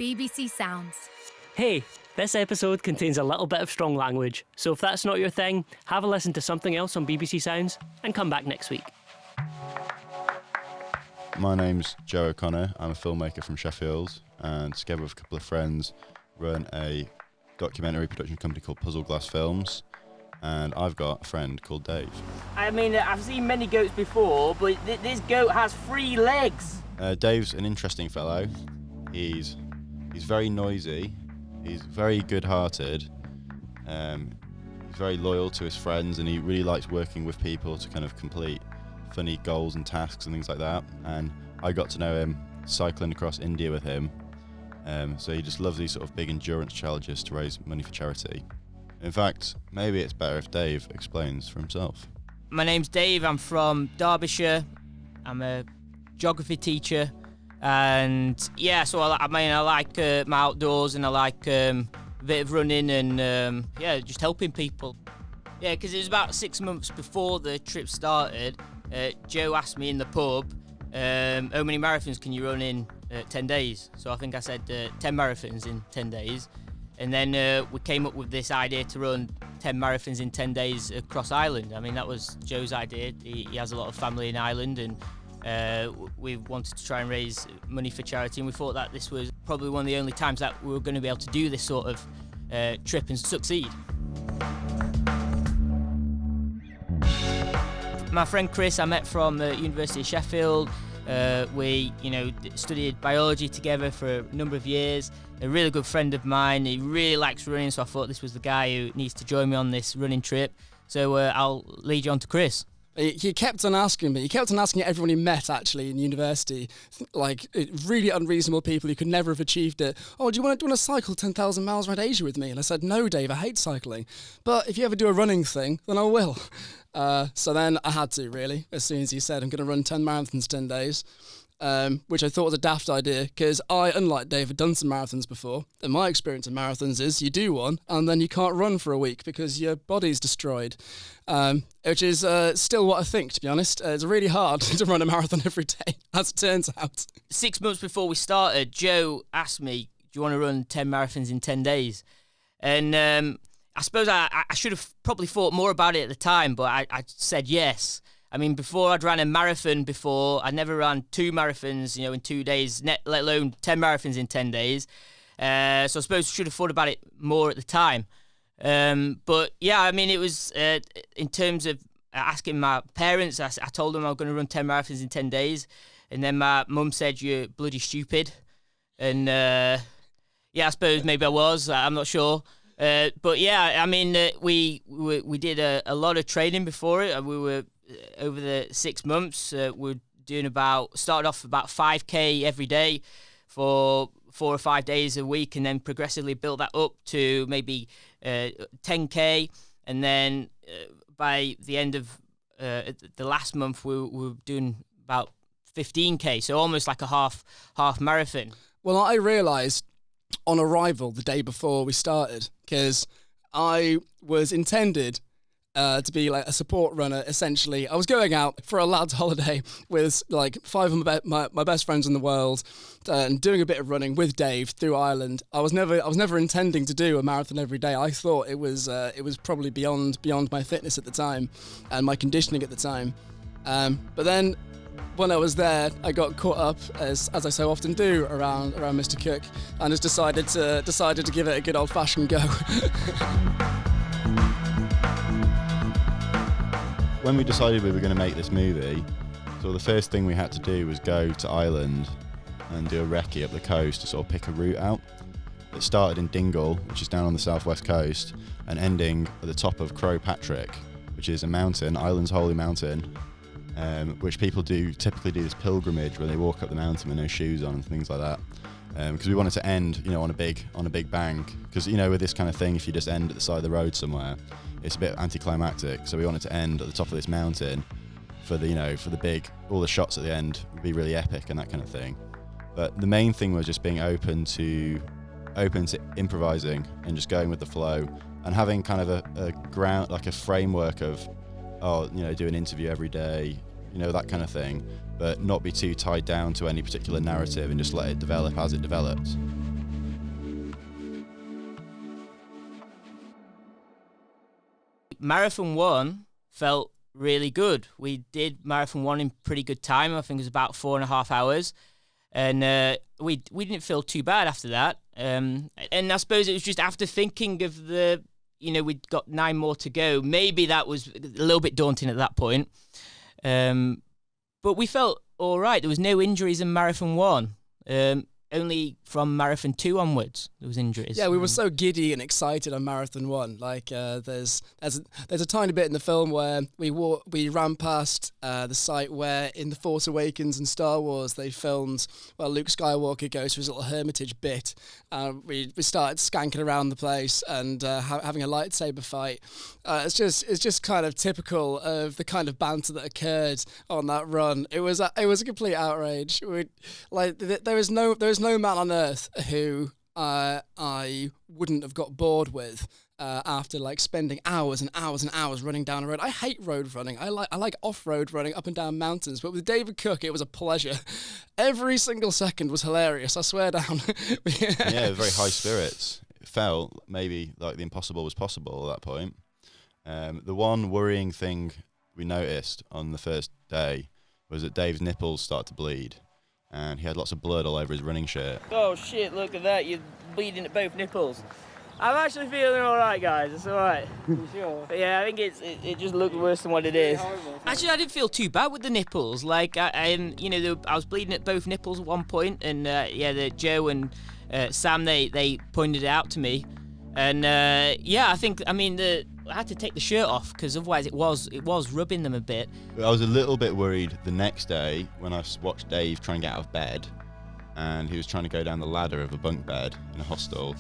BBC Sounds. Hey, this episode contains a little bit of strong language, so if that's not your thing, have a listen to something else on BBC Sounds and come back next week. My name's Joe O'Connor. I'm a filmmaker from Sheffield, and together with a couple of friends run a documentary production company called Puzzle Glass Films, and I've got a friend called Dave. I mean, I've seen many goats before, but this goat has 3 legs. Dave's an interesting fellow. He's very noisy. He's very good-hearted. He's very loyal to his friends, and he really likes working with people to kind of complete funny goals and tasks and things like that. And I got to know him cycling across India with him. So he just loves these sort of big endurance challenges to raise money for charity. In fact, maybe it's better if Dave explains for himself. My name's Dave. I'm from Derbyshire. I'm a geography teacher. And yeah, so I like my outdoors, and I like a bit of running and just helping people. Yeah, because it was about 6 months before the trip started. Joe asked me in the pub, how many marathons can you run in 10 days? So I think I said 10 marathons in 10 days. And then we came up with this idea to run 10 marathons in 10 days across Ireland. I mean, that was Joe's idea. He has a lot of family in Ireland, and we wanted to try and raise money for charity, and we thought that this was probably one of the only times that we were going to be able to do this sort of trip and succeed. My friend Chris, I met from the University of Sheffield. We, studied biology together for a number of years. A really good friend of mine. He really likes running, so I thought this was the guy who needs to join me on this running trip. So I'll lead you on to Chris. He kept on asking me. He kept on asking everyone he met, actually, in university, like really unreasonable people who could never have achieved it. Oh, do you want to cycle 10,000 miles around Asia with me? And I said, no, Dave, I hate cycling. But if you ever do a running thing, then I will. So then I had to, really, as soon as he said, I'm going to run 10 marathons 10 days, which I thought was a daft idea, because I, unlike Dave, had done some marathons before. And my experience of marathons is you do one, and then you can't run for a week because your body's destroyed, which is still what I think, to be honest. It's really hard to run a marathon every day, as it turns out. 6 months before we started, Joe asked me, do you want to run 10 marathons in 10 days? And I suppose I should have probably thought more about it at the time, but I said yes. I mean, before I'd ran a marathon before, I'd never ran 2 marathons, in 2 days, let alone 10 marathons in 10 days. So I suppose I should have thought about it more at the time. But yeah, I mean, it was, in terms of asking my parents, I told them I was going to run 10 marathons in 10 days. And then my mum said, you're bloody stupid. And yeah, I suppose maybe I was, I'm not sure. But yeah, I mean, we did a lot of training before it. We were over the 6 months. We're doing started off about 5k every day for 4 or 5 days a week, and then progressively built that up to maybe 10k, and then by the end of the last month, we were doing about 15k, so almost like a half marathon. Well, I realised on arrival the day before we started, because I was intended to be like a support runner, essentially. I was going out for a lad's holiday with like 5 of my best friends in the world, and doing a bit of running with Dave through Ireland. I was never intending to do a marathon every day. I thought it was probably beyond my fitness at the time and my conditioning at the time. But then when I was there, I got caught up, as I so often do, around Mr. Cook, and just decided to give it a good old-fashioned go. When we decided we were going to make this movie, so the first thing we had to do was go to Ireland and do a recce up the coast to sort of pick a route out. It started in Dingle, which is down on the southwest coast, and ending at the top of Croagh Patrick, which is a mountain, Ireland's holy mountain, which people typically do this pilgrimage where they walk up the mountain with no shoes on and things like that. Because we wanted to end, on a big bang. Because with this kind of thing, if you just end at the side of the road somewhere, it's a bit anticlimactic. So we wanted to end at the top of this mountain for the big, all the shots at the end would be really epic and that kind of thing. But the main thing was just being open to improvising and just going with the flow, and having kind of a ground, like a framework of, do an interview every day, that kind of thing, but not be too tied down to any particular narrative and just let it develop as it develops. Marathon 1 felt really good. We did Marathon 1 in pretty good time. I think it was about 4.5 hours. And we didn't feel too bad after that. And I suppose it was just after thinking of we'd got 9 more to go. Maybe that was a little bit daunting at that point. But we felt all right. There was no injuries in Marathon 1. Only from Marathon 2 onwards, there was injuries. Yeah, we were so giddy and excited on Marathon 1. Like, there's a tiny bit in the film where we ran past the site where in The Force Awakens and Star Wars they filmed, Luke Skywalker goes to his little hermitage bit. We started skanking around the place and having a lightsaber fight. It's just kind of typical of the kind of banter that occurred on that run. It was a complete outrage. There is no man on earth who I wouldn't have got bored with after like spending hours and hours and hours running down a road. I hate road running. I like off-road running up and down mountains. But with David Cook, it was a pleasure. Every single second was hilarious. I swear down. Yeah, very high spirits. It felt maybe like the impossible was possible at that point. The one worrying thing we noticed on the first day was that Dave's nipples started to bleed. And he had lots of blood all over his running shirt. Oh shit, look at that, you're bleeding at both nipples. I'm actually feeling alright, guys, it's alright. You sure? But yeah, I think it just looked worse than what it is. Actually, I didn't feel too bad with the nipples. Like, I was bleeding at both nipples at one point, and Joe and Sam, they pointed it out to me. And I had to take the shirt off because otherwise it was rubbing them a bit. I was a little bit worried the next day when I watched Dave try and get out of bed, and he was trying to go down the ladder of a bunk bed in a hostel,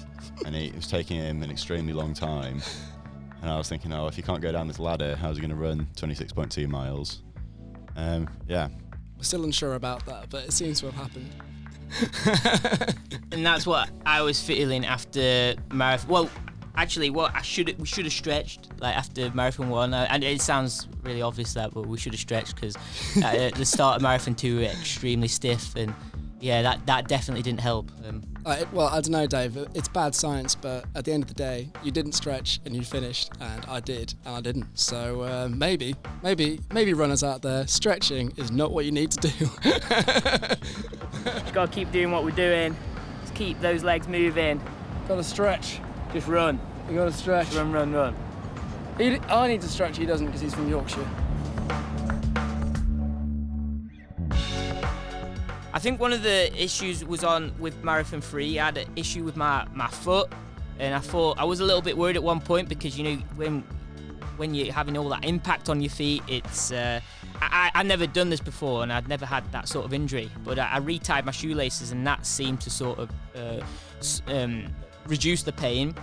and it was taking him an extremely long time. And I was thinking, if he can't go down this ladder, how's he going to run 26.2 miles? Yeah. We're still unsure about that, but it seems to have happened. And that's what I was feeling after marathon. Well, actually, we should have stretched like after Marathon 1, and it sounds really obvious but we should have stretched because at the start of Marathon 2 we were extremely stiff, and yeah, that definitely didn't help. I don't know, Dave. It's bad science, but at the end of the day, you didn't stretch and you finished, and I did, and I didn't. So maybe runners out there, stretching is not what you need to do. Just gotta keep doing what we're doing. Just keep those legs moving. Gotta stretch. Just run. You gotta stretch. Run. I need to stretch, he doesn't because he's from Yorkshire. I think one of the issues was with Marathon 3. I had an issue with my foot, and I thought I was a little bit worried at one point because when you're having all that impact on your feet, it's I'd never done this before and I'd never had that sort of injury, but I retied my shoelaces and that seemed to sort of reduce the pain.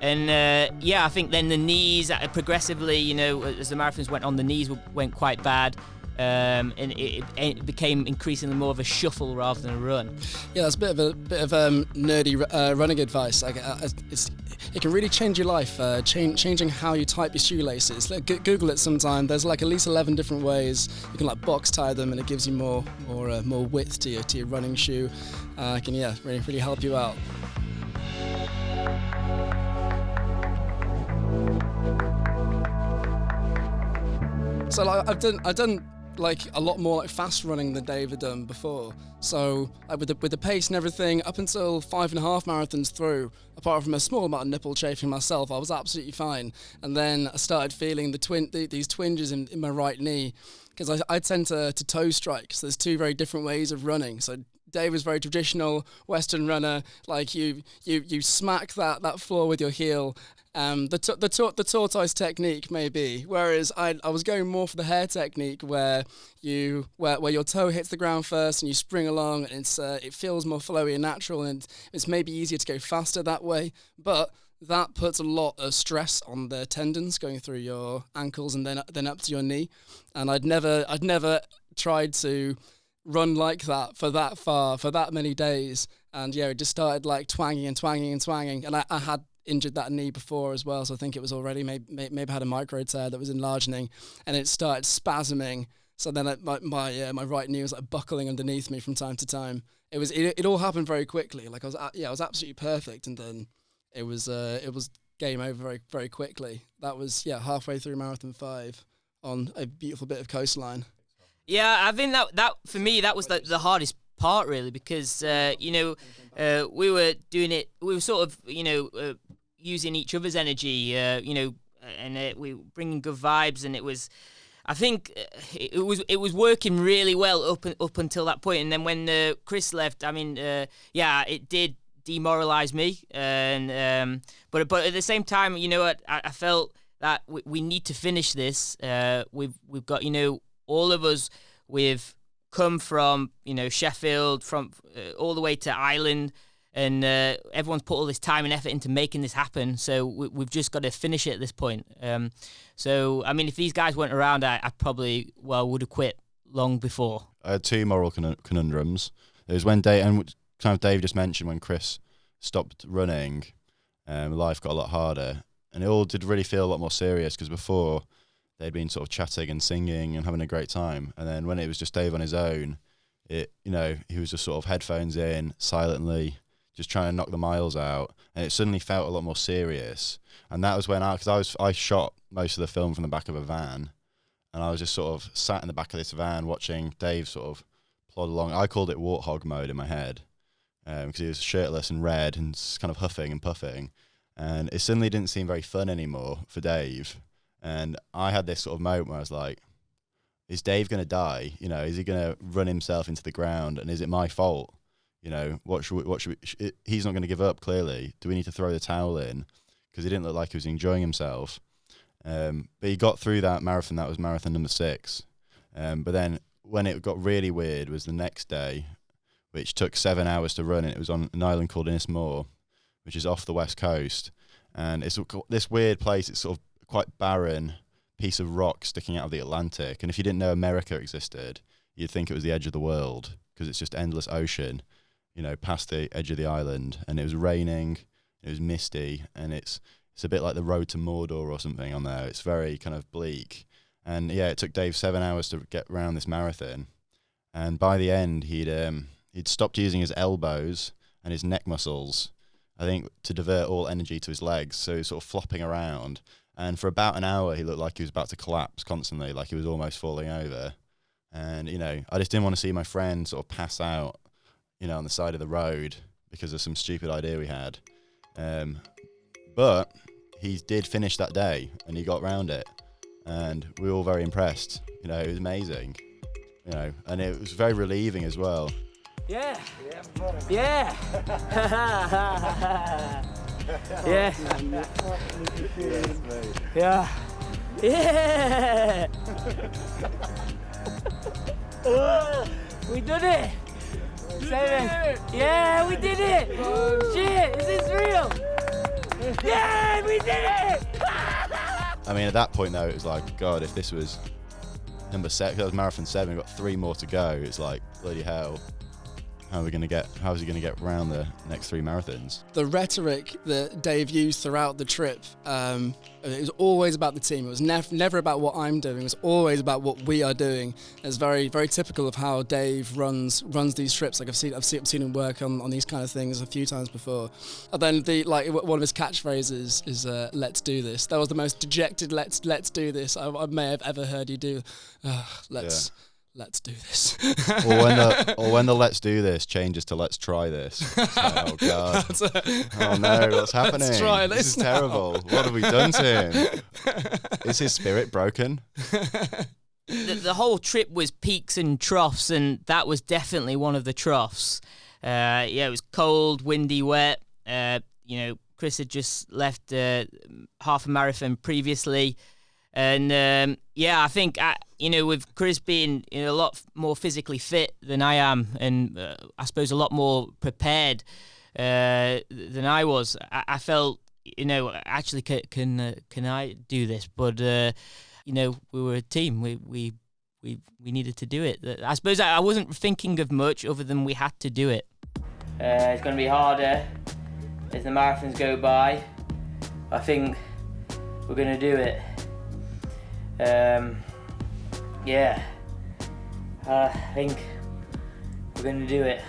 And I think then the knees progressively, as the marathons went on, the knees went quite bad. And it became increasingly more of a shuffle rather than a run. Yeah, that's a bit of nerdy running advice. It can really change your life, changing how you type your shoelaces. Google it sometime. There's like at least 11 different ways you can like box tie them, and it gives you more width to your running shoe. It can really help you out. So like, I've done like a lot more like fast running than Dave had done before. So with the pace and everything, up until 5.5 marathons through, apart from a small amount of nipple chafing myself, I was absolutely fine. And then I started feeling these twinges in my right knee, because I tend to toe strike. So there's two very different ways of running. So Dave was very traditional Western runner, like you smack that floor with your heel. The tortoise technique maybe, whereas I was going more for the hare technique where your toe hits the ground first and you spring along, and it feels more flowy and natural, and it's maybe easier to go faster that way, but that puts a lot of stress on the tendons going through your ankles and then up to your knee. And I'd never tried to run like that for that far for that many days, and it just started like twanging, and I had injured that knee before as well, so I think it was already maybe had a micro tear that was enlarging, and it started spasming. So then my right knee was like buckling underneath me from time to time. It all happened very quickly. Like I was absolutely perfect, and then it was game over very, very quickly. That was, halfway through Marathon 5 on a beautiful bit of coastline. Yeah, I think that for me, that was the hardest part, really, because, we were doing it, we were sort of, using each other's energy, and we were bringing good vibes, and it was, I think it was working really well up until that point. And then when Chris left, I mean, it did demoralize me, and but at the same time, I felt that we need to finish this. We've got, all of us, we've come from, Sheffield, from all the way to Ireland, and everyone's put all this time and effort into making this happen. So we've just got to finish it at this point. So, I mean, if these guys weren't around, I probably, would have quit long before. I had two moral conundrums. It was when Dave just mentioned when Chris stopped running, life got a lot harder. And it all did really feel a lot more serious, because before they'd been sort of chatting and singing and having a great time. And then when it was just Dave on his own, he was just sort of headphones in, silently, just trying to knock the miles out. And it suddenly felt a lot more serious. And that was when I shot most of the film from the back of a van. And I was just sort of sat in the back of this van watching Dave sort of plod along. I called it warthog mode in my head, because he was shirtless and red and kind of huffing and puffing. And it suddenly didn't seem very fun anymore for Dave. And I had this sort of moment where I was like, is Dave going to die? Is he going to run himself into the ground? And is it my fault? What should we he's not going to give up, clearly. Do we need to throw the towel in? Because he didn't look like he was enjoying himself. But he got through that marathon. That was marathon number 6. But then when it got really weird was the next day, which took 7 hours to run. And it was on an island called Innismore, which is off the west coast. And it's this weird place. It's sort of quite barren piece of rock sticking out of the Atlantic. And if you didn't know America existed, you'd think it was the edge of the world, because it's just endless ocean, past the edge of the island. And it was raining, it was misty, and it's a bit like the road to Mordor or something on there. It's very kind of bleak. And yeah, it took Dave 7 hours to get around this marathon. And by the end, he'd stopped using his elbows and his neck muscles, I think, to divert all energy to his legs. So he was sort of flopping around. And for about an hour, he looked like he was about to collapse constantly, like he was almost falling over. And, I just didn't want to see my friend sort of pass out, on the side of the road because of some stupid idea we had. But he did finish that day, and he got round it. And we were all very impressed. It was amazing. And it was very relieving as well. Yeah. Yeah. Yeah. Yeah. Yeah. We did it. 7. Yeah, we did it. Shit, is this real? Yeah, we did it. I mean, at that point though, it was like, God, if this was number 7, that was marathon 7. We've got 3 more to go. It's like, bloody hell. How is he going to get around the next 3 marathons? The rhetoric that Dave used throughout the trip, it was always about the team. It was never about what I'm doing. It was always about what we are doing. It's very, very typical of how Dave runs these trips. Like I've seen him work on these kind of things a few times before. And then one of his catchphrases is "Let's do this." That was the most dejected "Let's do this" I may have ever heard you do. Let's do this. or when the "let's do this" changes to "let's try this." So, oh God! Oh no, what's happening? Let's try this is terrible. What have we done to him? Is his spirit broken? The whole trip was peaks and troughs, and that was definitely one of the troughs. It was cold, windy, wet. Chris had just left half a marathon previously. And I think with Chris being a lot more physically fit than I am, and I suppose a lot more prepared than I was, I felt actually can I do this? But we were a team. We needed to do it. I suppose I wasn't thinking of much other than we had to do it. It's going to be harder as the marathons go by. I think we're going to do it. I think we're going to do it.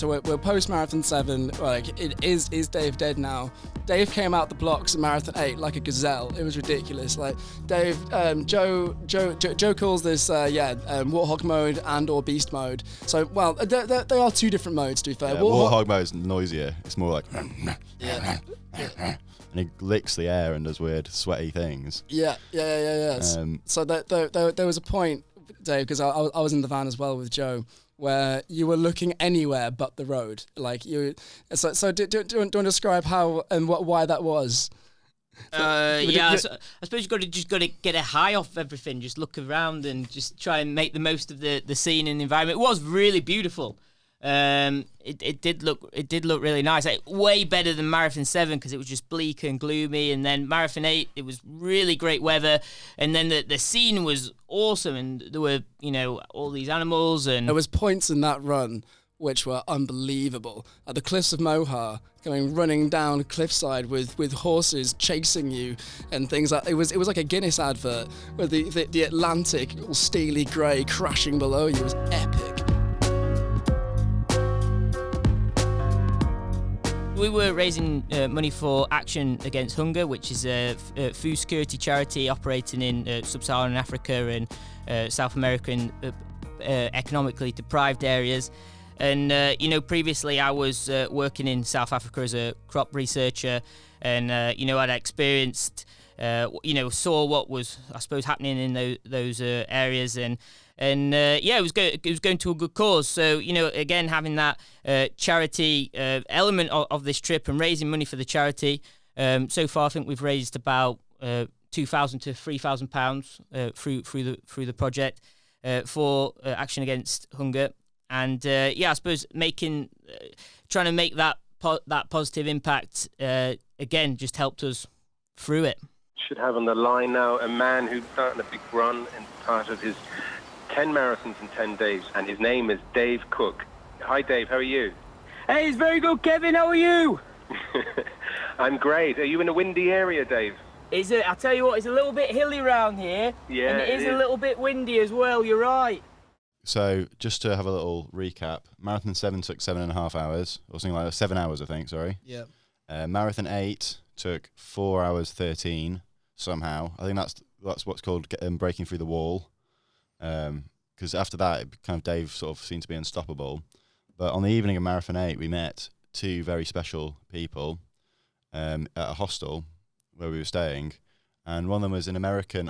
so we're post Marathon 7. Like, is Dave dead now? Dave came out the blocks at Marathon 8 like a gazelle. It was ridiculous. Like, Dave, Joe calls this, Warthog mode and or Beast mode. So, well, they are two different modes, to be fair. Yeah, Warthog mode is noisier. It's more like... Yeah. And he licks the air and does weird, sweaty things. Yeah. So there was a point, Dave, because I was in the van as well with Joe, where you were looking anywhere but the road. Like you, so do you want to describe how and why that was? I suppose you got to get a high off everything. Just look around and just try and make the most of the scene and the environment. It was really beautiful. It did look really nice. Like, way better than Marathon 7 because it was just bleak and gloomy. And then Marathon 8, it was really great weather. And then the scene was awesome. And there were all these animals and there was points in that run which were unbelievable. At the cliffs of Mohar, running down cliffside with horses chasing you and things like it was like a Guinness advert where the Atlantic all steely grey crashing below you. It was epic. We were raising money for Action Against Hunger, which is a food security charity operating in sub-Saharan Africa and South American economically deprived areas. And, previously I was working in South Africa as a crop researcher and, I'd experienced, saw what was, I suppose, happening in those areas and it was going to a good cause. So, again, having that charity element of this trip and raising money for the charity. So far, I think we've raised about £2,000 to £3,000 through the project for Action Against Hunger. And I suppose trying to make that positive impact again just helped us through it. Should have on the line now a man who's starting a big run and part of his 10 marathons in 10 days, and his name is Dave Cook. Hi, Dave. How are you? Hey, it's very good, Kevin. How are you? I'm great. Are you in a windy area, Dave? I tell you what, it's a little bit hilly around here. Yeah, and it is a little bit windy as well. You're right. So, just to have a little recap, Marathon 7 took 7.5 hours, or something like that, 7 hours, I think, sorry. Yeah. Marathon 8 took 4 hours 13, somehow. I think that's what's called breaking through the wall. Because after that, Dave sort of seemed to be unstoppable. But on the evening of Marathon 8, we met two very special people at a hostel where we were staying. And one of them was an American,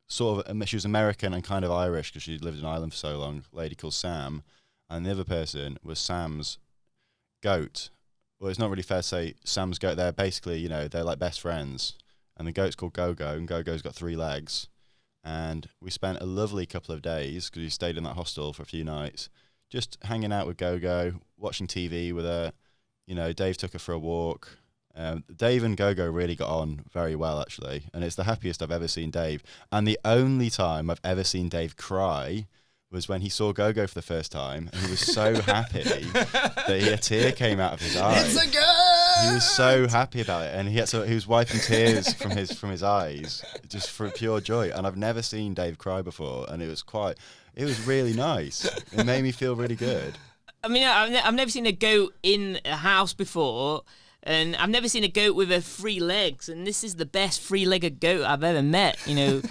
she was American and kind of Irish because she'd lived in Ireland for so long, a lady called Sam. And the other person was Sam's goat. Well, it's not really fair to say Sam's goat. They're basically, they're like best friends. And the goat's called Go-Go, and Go-Go's got 3 legs. And we spent a lovely couple of days, because we stayed in that hostel for a few nights, just hanging out with Go-Go, watching TV with her. Dave took her for a walk. Dave and Go-Go really got on very well, actually. And it's the happiest I've ever seen Dave. And the only time I've ever seen Dave cry was when he saw Go-Go for the first time. And he was so happy that a tear came out of his eye. It's a girl! He was so happy about it, and he was wiping tears from his eyes just for pure joy. And I've never seen Dave cry before, and it was really nice. It made me feel really good. I mean, I've never seen a goat in a house before, and I've never seen a goat with 3 legs, and this is the best 3-legged goat I've ever met. A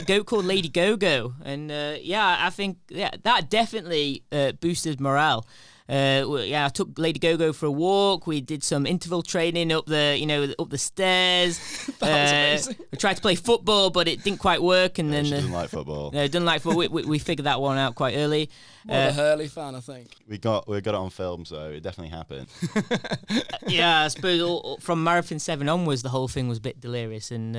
goat called Lady Go-Go, and I think that definitely boosted morale. I took Lady Go-Go for a walk. We did some interval training up the stairs. That was amazing. We tried to play football, but it didn't quite work. And then she doesn't like football. No, didn't like football. We figured that one out quite early. More of a Hurley fan, I think. We got it on film, so it definitely happened. I suppose from Marathon 7 onwards, the whole thing was a bit delirious and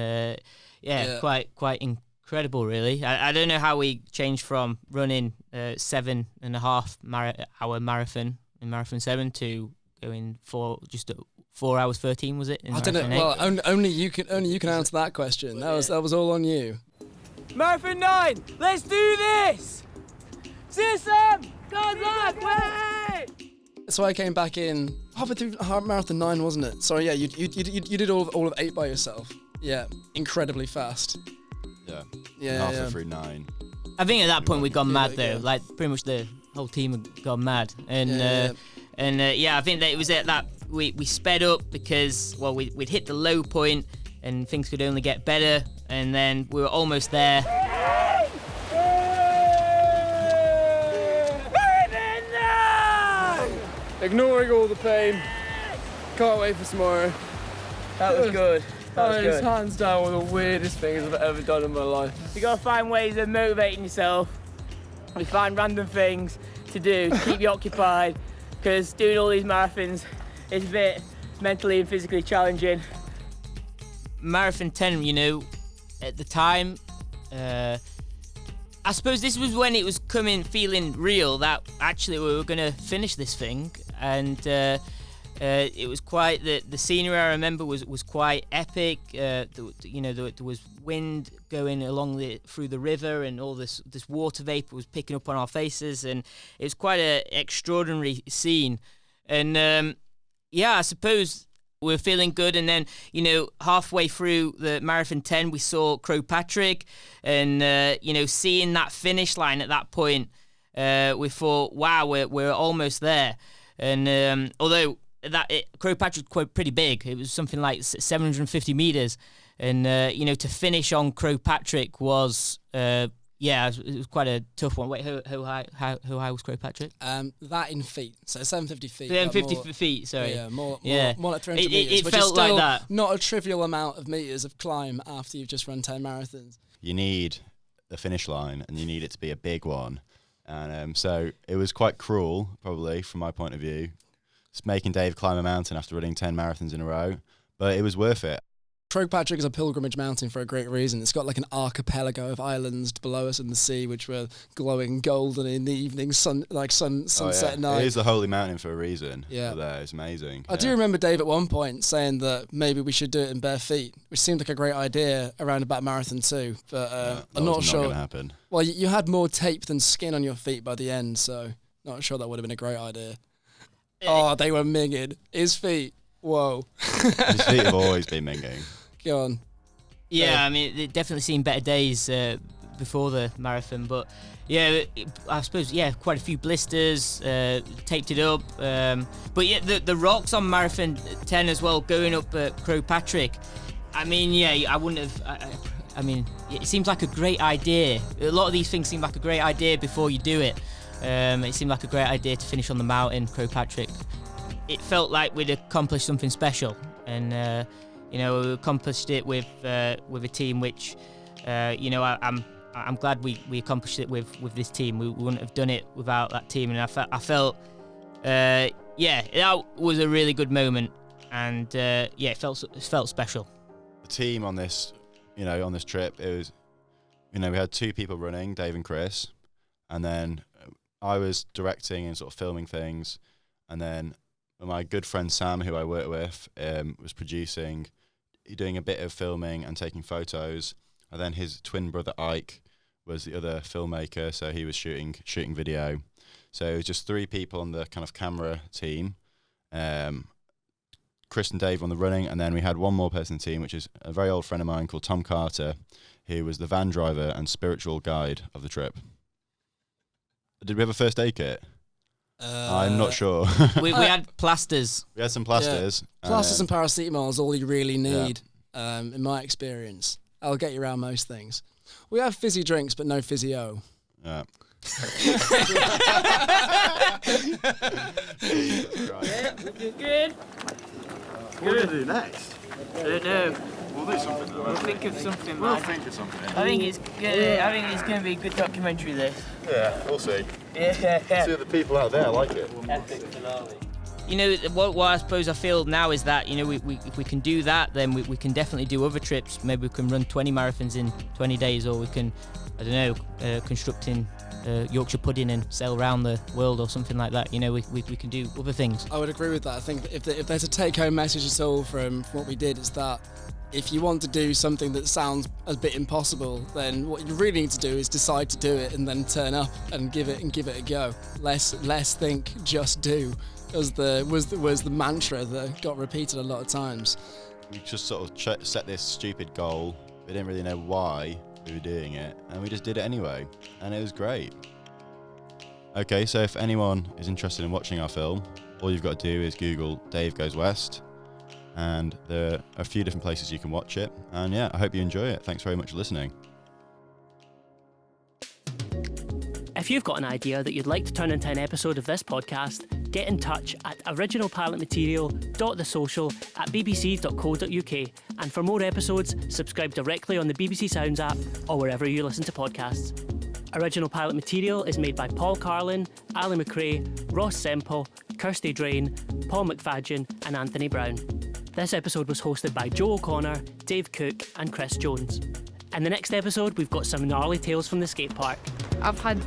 quite incredible, really. I don't know how we changed from running 7.5 hour marathon in Marathon 7 to going 4 hours 13, was it? I don't know. Well, only you can answer that question. That was all on you. Marathon 9, let's do this! See you, Sam! Good luck! Way! So I came back in halfway through Marathon 9, wasn't it? Sorry, yeah, you did all of 8 by yourself. Yeah, incredibly fast. Yeah. Halfway through 9. I think at that point we'd gone mad though. Yeah. Like pretty much the whole team had gone mad, and And I think that it was at that we sped up because we'd hit the low point and things could only get better, and then we were almost there. Ignoring all the pain. Can't wait for tomorrow. That was good. That was good. Hands down one of the weirdest things I've ever done in my life. You gotta find ways of motivating yourself. You find random things to do to keep you occupied, because doing all these marathons is a bit mentally and physically challenging. Marathon 10, at the time, I suppose this was when it was feeling real that actually we were going to finish this thing, and it was quite the scenery I remember was quite epic. There was wind going along through the river, and all this water vapor was picking up on our faces, and it was quite an extraordinary scene. And I suppose we were feeling good, and then halfway through the marathon 10 we saw Patrick, and seeing that finish line at that point, we thought, wow, we're almost there. And although Patrick was pretty big, it was something like 750 meters, and to finish on Patrick was it was quite a tough one. Wait, how high was Patrick? That in feet, so 750 feet. 750 feet, sorry. Yeah, more like 300 meters. It which felt is still like that. Not a trivial amount of meters of climb after you've just run 10 marathons. You need the finish line, and you need it to be a big one. And so it was quite cruel, probably, from my point of view, just making Dave climb a mountain after running 10 marathons in a row. But it was worth it. Patrick is a pilgrimage mountain for a great reason. It's got like an archipelago of islands below us in the sea, which were glowing golden in the evening sunset night. It is the holy mountain for a reason. Yeah, there, it's amazing. I do remember Dave at one point saying that maybe we should do it in bare feet, which seemed like a great idea around about marathon 2, but I'm not sure. Not going to happen. Well, you had more tape than skin on your feet by the end, so not sure that would have been a great idea. Oh, they were minging. His feet. Whoa. His feet have always been minging. Go on. Yeah, I mean, it definitely seen better days before the marathon, but I suppose quite a few blisters, taped it up. But the rocks on marathon 10 as well, going up Patrick. I mean, I wouldn't have. I mean, it seems like a great idea. A lot of these things seem like a great idea before you do it. It seemed like a great idea to finish on the mountain, Patrick. It felt like we'd accomplished something special, and we accomplished it with a team which, I'm glad we accomplished it with this team. We wouldn't have done it without that team, and I felt, that was a really good moment, and it felt special. The team on this, on this trip, it was, we had 2 people running, Dave and Chris, and then I was directing and sort of filming things, and then my good friend Sam, who I work with, was producing, doing a bit of filming and taking photos, and then his twin brother Ike was the other filmmaker, so he was shooting video. So it was just 3 people on the kind of camera team, Chris and Dave on the running, and then we had one more person in the team, which is a very old friend of mine called Tom Carter, who was the van driver and spiritual guide of the trip. Did we have a first aid kit? I'm not sure. we had plasters. We had some plasters. Yeah. Plasters and paracetamol is all you really need, in my experience. I'll get you around most things. We have fizzy drinks, but no physio. Yeah. Good. What are we going to do next? I don't know. We'll do something. We'll think of something, We'll man. think of something. I think it's going to be a good documentary, this. Yeah, we'll see. Yeah. See the people out there like it. Epic finale. What I suppose I feel now is that, if we can do that, then we can definitely do other trips. Maybe we can run 20 marathons in 20 days, or we can, I don't know, constructing Yorkshire pudding and sail around the world or something like that. We can do other things. I would agree with that. I think if there's a take-home message at all from what we did, it's that if you want to do something that sounds a bit impossible, then what you really need to do is decide to do it and then turn up and give it a go. Less think, just do. Was the mantra that got repeated a lot of times. We just sort of set this stupid goal. We didn't really know why we were doing it, and we just did it anyway, and it was great. Okay, so if anyone is interested in watching our film, all you've got to do is Google Dave Goes West, and there are a few different places you can watch it. And yeah, I hope you enjoy it. Thanks very much for listening. If you've got an idea that you'd like to turn into an episode of this podcast, get in touch at originalpilotmaterial.thesocial@bbc.co.uk, and for more episodes, subscribe directly on the BBC Sounds app or wherever you listen to podcasts. Original Pilot Material is made by Paul Carlin, Ali McRae, Ross Semple, Kirsty Drain, Paul McFadgen and Anthony Brown. This episode was hosted by Joe O'Connor, Dave Cook and Chris Jones. In the next episode, we've got some gnarly tales from the skate park. I've had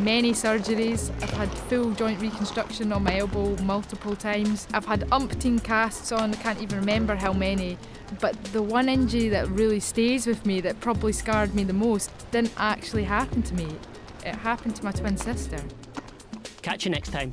many surgeries. I've had full joint reconstruction on my elbow multiple times. I've had umpteen casts on, I can't even remember how many. But the one injury that really stays with me, that probably scarred me the most, didn't actually happen to me. It happened to my twin sister. Catch you next time.